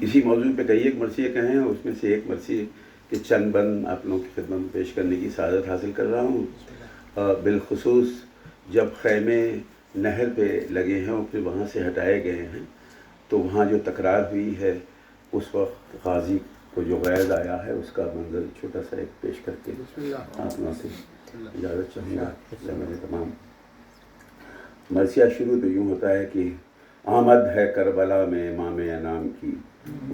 اسی موضوع پہ کئی ایک مرثیے کہیں ہیں، اس میں سے ایک مرثیے کہ چند بند آپ لوگوں کی خدمت میں پیش کرنے کی سعادت حاصل کر رہا ہوں۔ بالخصوص جب خیمے نہر پہ لگے ہیں اور پھر وہاں سے ہٹائے گئے ہیں تو وہاں جو تکرار ہوئی ہے، اس وقت غازی کو جو غیظ آیا ہے اس کا منظر چھوٹا سا ایک پیش کر کے آپ لوگوں سے اجازت چاہوں گا۔ میرے تمام مرثیہ شروع تو یوں ہوتا ہے کہ آمد ہے کربلا میں امام انام کی،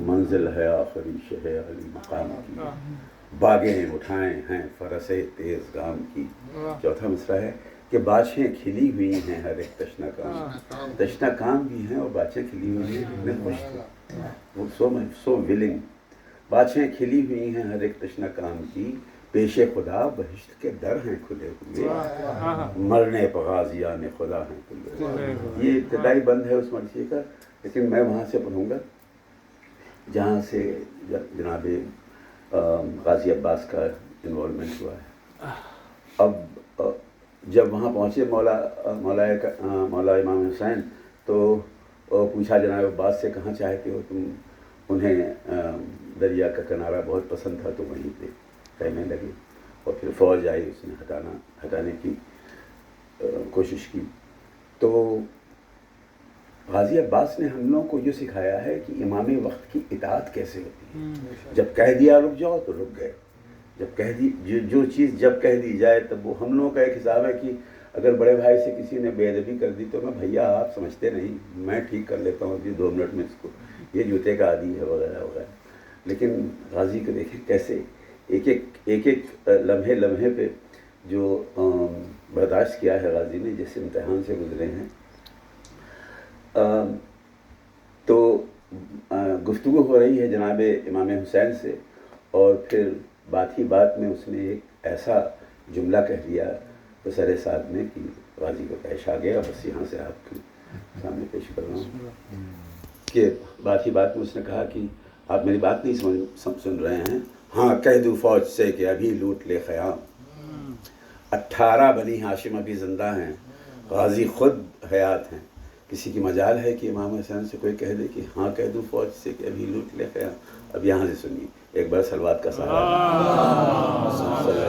منزل ہے آخری شہ علی مقام کی، باغیں اٹھائے ہیں فرس تیز گام کی۔ چوتھا مصرع ہے کہ باشیں کھلی ہوئی ہیں ہر ایک تشنہ کام، تشنہ کام بھی ہیں اور باشیں کھلی ہوئی ہیں، میں خوش تھی، وہ سو ولنگ۔ باشیں کھلی ہوئی ہیں ہر ایک تشنہ کام کی، پیش خدا بہشت کے در ہیں کھلے ہوئے، مرنے پہ غازیان خدا ہیں کھلے ہوئے۔ یہ ابتدائی بند ہے اس مرثیے کا، لیکن میں وہاں سے پڑھوں گا جہاں سے جناب غازی عباس کا انوالومنٹ ہوا ہے۔ اب جب وہاں پہنچے مولا امام حسین تو پوچھا جناب عباس سے کہاں چاہتے ہو تم؟ انہیں دریا کا کنارہ بہت پسند تھا تو وہیں پہ کہنے لگے، اور پھر فوج آئی، اس نے ہٹانے کی کوشش کی۔ تو غازی عباس نے ہم لوگوں کو یہ سکھایا ہے کہ امام وقت کی اطاعت کیسے ہوتی ہے۔ جب کہہ دیا رک جاؤ تو رک گئے، جب کہہ دی جو چیز جب کہہ دی جائے تب وہ ہم لوگوں کا ایک حساب ہے کہ اگر بڑے بھائی سے کسی نے بے ادبی کر دی تو میں بھیا آپ سمجھتے نہیں، میں ٹھیک کر لیتا ہوں جی 2 منٹ میں اس کو، یہ جوتے کا عادی ہے وغیرہ وغیرہ۔ لیکن غازی کو دیکھیں کیسے ایک ایک لمحے پہ جو برداشت کیا ہے غازی نے، جس امتحان سے گزرے ہیں۔ تو گفتگو ہو رہی ہے جناب امام حسین سے، اور پھر بات ہی بات میں اس نے ایک ایسا جملہ کہہ دیا سر ساتھ میں کہ غازی کو پیش آ گیا، بس یہاں سے آپ کے سامنے پیش کر رہا ہوں کہ بات ہی بات میں اس نے کہا کہ آپ میری بات نہیں سن رہے ہیں، ہاں کہہ دوں فوج سے کہ ابھی لوٹ لے خیام، 18 بنی ہاشم ابھی زندہ ہیں، غازی خود حیات ہیں۔ کسی کی مجال ہے کہ امام حسین سے کوئی کہہ دے کہ ہاں کہہ دوں فوج سے کہ ابھی لوٹ لے خیام؟ اب یہاں سے سنیے ایک بار صلوات کا سہارا۔